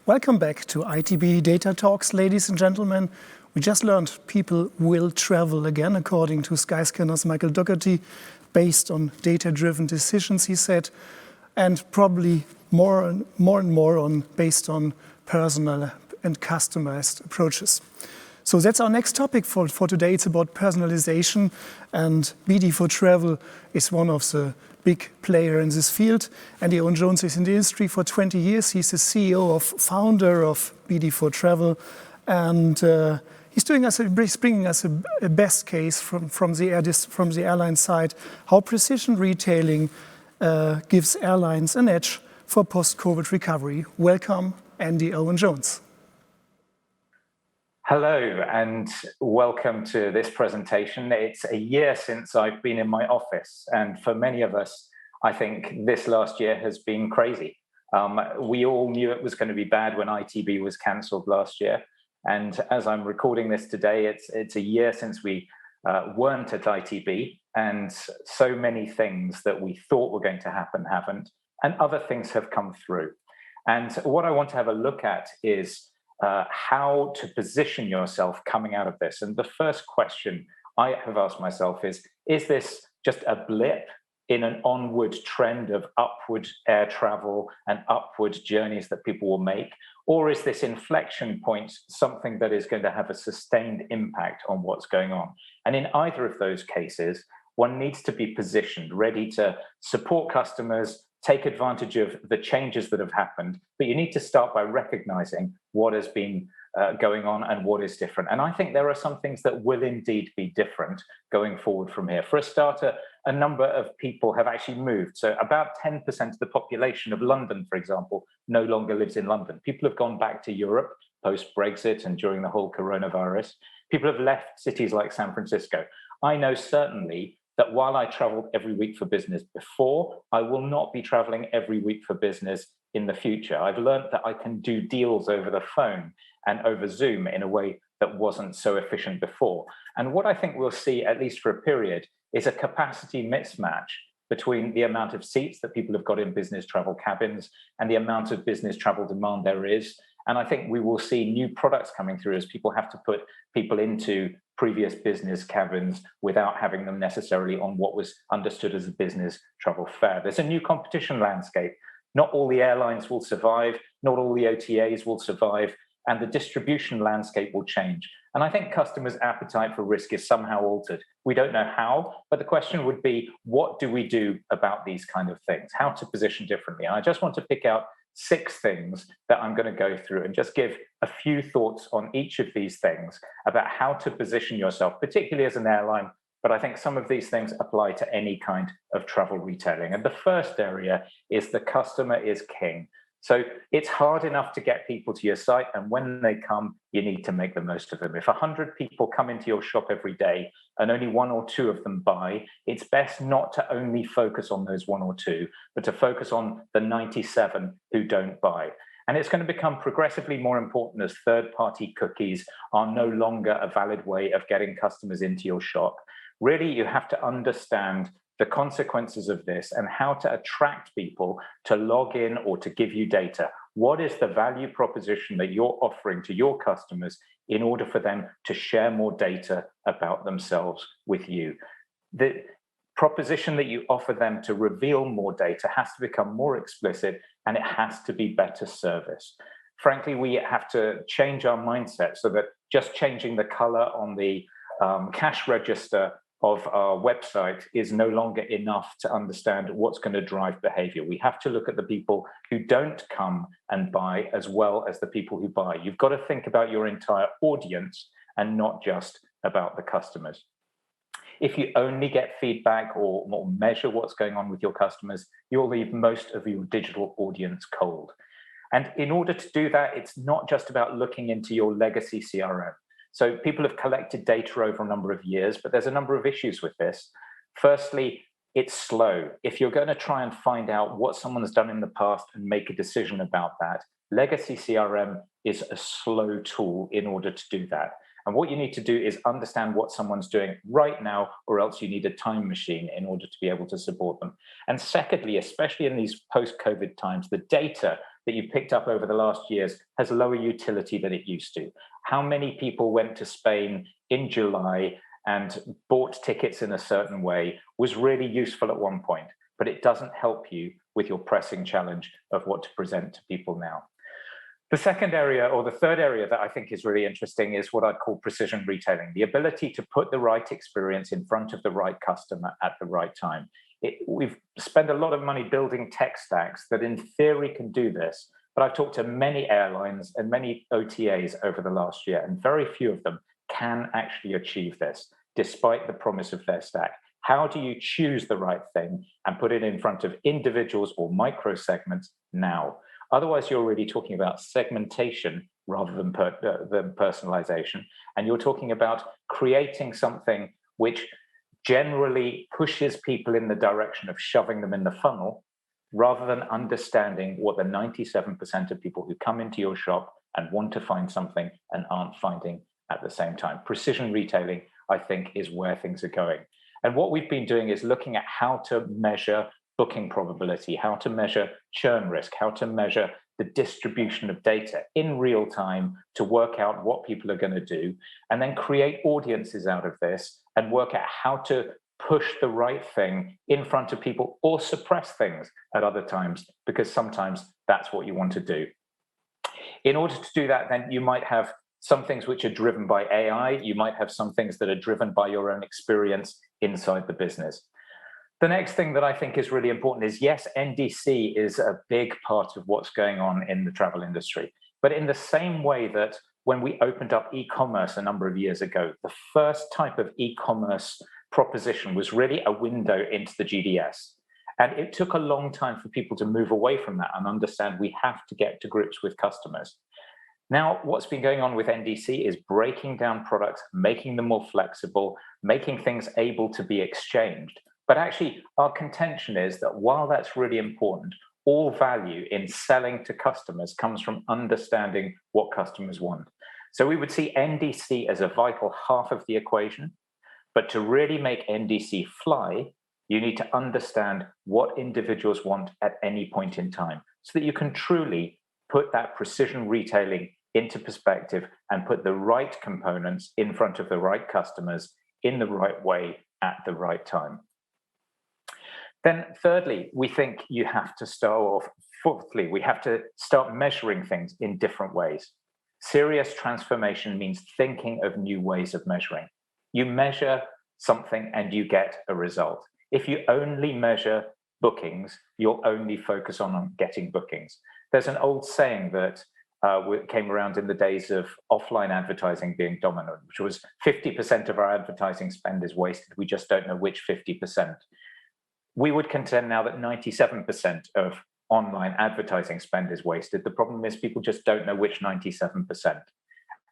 Welcome back to ITB Data Talks, ladies and gentlemen. We just learned people will travel again, according to Skyscanner's Michael Dougherty, based on data-driven decisions, he said, and probably more and more based on personal and customized approaches. So that's our next topic for today. It's about personalization, and BD4Travel is one of the big player in this field. Andy Owen-Jones is in the industry for 20 years. He's the founder of BD4Travel, and he's bringing us a best case from the airline side, how precision retailing gives airlines an edge for post-COVID recovery. Welcome, Andy Owen-Jones. Hello and welcome to this presentation. It's a year since I've been in my office, and for many of us, I think this last year has been crazy. We all knew it was going to be bad when ITB was cancelled last year, and as I'm recording this today, it's a year since we weren't at ITB, and so many things that we thought were going to happen haven't, and other things have come through. And what I want to have a look at is how to position yourself coming out of this. And the first question I have asked myself is this just a blip in an onward trend of upward air travel and upward journeys that people will make? Or is this inflection point something that is going to have a sustained impact on what's going on? And in either of those cases, one needs to be positioned, ready to support customers, take advantage of the changes that have happened, but you need to start by recognizing what has been going on and what is different. And I think there are some things that will indeed be different going forward from here. For a starter, a number of people have actually moved. So about 10% of the population of London, for example, no longer lives in London. People have gone back to Europe post-Brexit and during the whole coronavirus. People have left cities like San Francisco. I know certainly that while I traveled every week for business before, I will not be traveling every week for business in the future. I've learned that I can do deals over the phone and over Zoom in a way that wasn't so efficient before. And what I think we'll see, at least for a period, is a capacity mismatch between the amount of seats that people have got in business travel cabins and the amount of business travel demand there is. And I think we will see new products coming through as people have to put people into previous business cabins without having them necessarily on what was understood as a business travel fare. There's a new competition landscape. Not all the airlines will survive, not all the OTAs will survive, and the distribution landscape will change. And I think customers' appetite for risk is somehow altered. We don't know how, but the question would be, what do we do about these kind of things? How to position differently? And I just want to pick out 6 things that I'm going to go through and just give a few thoughts on each of these things about how to position yourself, particularly as an airline. But I think some of these things apply to any kind of travel retailing. And the first area is the customer is king. So it's hard enough to get people to your site, and when they come, you need to make the most of them. If 100 people come into your shop every day and only 1 or 2 of them buy, it's best not to only focus on those 1 or 2, but to focus on the 97 who don't buy. And it's going to become progressively more important as third-party cookies are no longer a valid way of getting customers into your shop. Really, you have to understand the consequences of this and how to attract people to log in or to give you data. What is the value proposition that you're offering to your customers in order for them to share more data about themselves with you? The proposition that you offer them to reveal more data has to become more explicit, and it has to be better service. Frankly, we have to change our mindset so that just changing the color on the cash register of our website is no longer enough to understand what's going to drive behavior. We have to look at the people who don't come and buy as well as the people who buy. You've got to think about your entire audience and not just about the customers. If you only get feedback or measure what's going on with your customers, you'll leave most of your digital audience cold. And in order to do that, it's not just about looking into your legacy CRM. So people have collected data over a number of years, but there's a number of issues with this. Firstly, it's slow. If you're going to try and find out what someone has done in the past and make a decision about that, legacy CRM is a slow tool in order to do that. And what you need to do is understand what someone's doing right now, or else you need a time machine in order to be able to support them. And secondly, especially in these post-COVID times, the data that you've picked up over the last years has lower utility than it used to? How many people went to Spain in July and bought tickets in a certain way was really useful at one point, but it doesn't help you with your pressing challenge of what to present to people now. The second area, or the third area that I think is really interesting, is what I'd call precision retailing, the ability to put the right experience in front of the right customer at the right time. We've spent a lot of money building tech stacks that in theory can do this, but I've talked to many airlines and many OTAs over the last year, and very few of them can actually achieve this, despite the promise of their stack. How do you choose the right thing and put it in front of individuals or micro segments now? Otherwise, you're really talking about segmentation rather than personalization. And you're talking about creating something which generally pushes people in the direction of shoving them in the funnel, rather than understanding what the 97% of people who come into your shop and want to find something and aren't finding at the same time. Precision retailing, I think, is where things are going. And what we've been doing is looking at how to measure booking probability, how to measure churn risk, how to measure the distribution of data in real time to work out what people are going to do, and then create audiences out of this and work out how to push the right thing in front of people or suppress things at other times, because sometimes that's what you want to do. In order to do that, then you might have some things which are driven by AI, you might have some things that are driven by your own experience inside the business. The next thing that I think is really important is, yes, NDC is a big part of what's going on in the travel industry. But in the same way that when we opened up e-commerce a number of years ago, the first type of e-commerce proposition was really a window into the GDS. And it took a long time for people to move away from that and understand we have to get to grips with customers. Now, what's been going on with NDC is breaking down products, making them more flexible, making things able to be exchanged. But actually, our contention is that while that's really important, all value in selling to customers comes from understanding what customers want. So we would see NDC as a vital half of the equation. But to really make NDC fly, you need to understand what individuals want at any point in time, so that you can truly put that precision retailing into perspective and put the right components in front of the right customers in the right way at the right time. Then thirdly, we think you have to start off, fourthly, we have to start measuring things in different ways. Serious transformation means thinking of new ways of measuring. You measure something and you get a result. If you only measure bookings, you'll only focus on getting bookings. There's an old saying that came around in the days of offline advertising being dominant, which was 50% of our advertising spend is wasted. We just don't know which 50%. We would contend now that 97% of online advertising spend is wasted. The problem is people just don't know which 97%.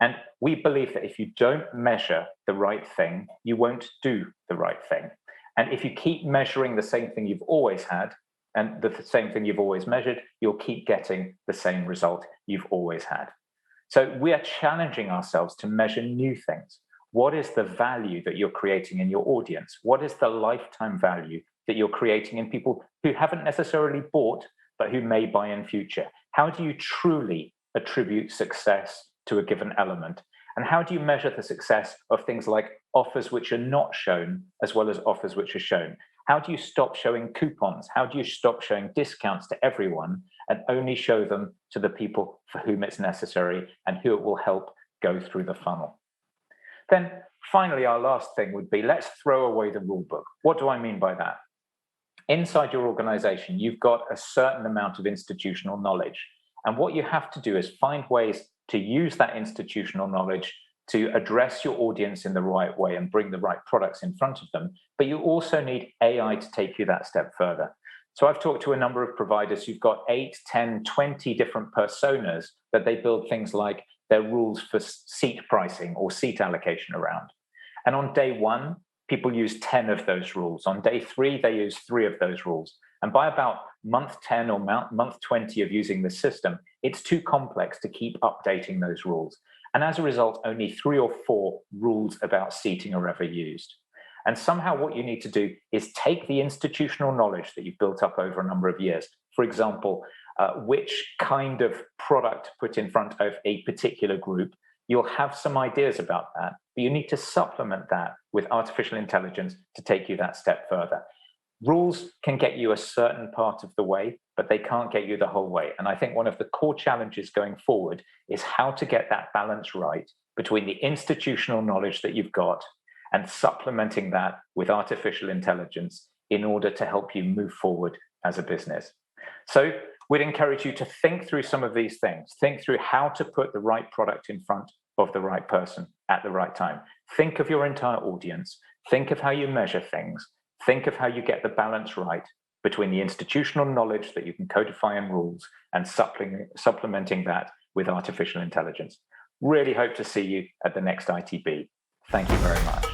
And we believe that if you don't measure the right thing, you won't do the right thing. And if you keep measuring the same thing you've always had and the same thing you've always measured, you'll keep getting the same result you've always had. So we are challenging ourselves to measure new things. What is the value that you're creating in your audience? What is the lifetime value that you're creating in people who haven't necessarily bought, but who may buy in future? How do you truly attribute success to a given element? And how do you measure the success of things like offers which are not shown as well as offers which are shown? How do you stop showing coupons? How do you stop showing discounts to everyone and only show them to the people for whom it's necessary and who it will help go through the funnel? Then finally, our last thing would be, let's throw away the rule book. What do I mean by that? Inside your organization, you've got a certain amount of institutional knowledge. And what you have to do is find ways to use that institutional knowledge to address your audience in the right way and bring the right products in front of them. But you also need AI to take you that step further. So I've talked to a number of providers who've got 8, 10, 20 different personas that they build things like their rules for seat pricing or seat allocation around. And on day 1, people use 10 of those rules. On day 3, they use 3 of those rules. And by about month 10 or month 20 of using the system, it's too complex to keep updating those rules. And as a result, only 3 or 4 rules about seating are ever used. And somehow what you need to do is take the institutional knowledge that you've built up over a number of years, for example, which kind of product put in front of a particular group, you'll have some ideas about that, but you need to supplement that with artificial intelligence to take you that step further. Rules can get you a certain part of the way, but they can't get you the whole way. And I think one of the core challenges going forward is how to get that balance right between the institutional knowledge that you've got and supplementing that with artificial intelligence in order to help you move forward as a business. So we'd encourage you to think through some of these things. Think through how to put the right product in front of the right person at the right time. Think of your entire audience. Think of how you measure things. Think of how you get the balance right between the institutional knowledge that you can codify in rules and supplementing that with artificial intelligence. Really hope to see you at the next ITB. Thank you very much.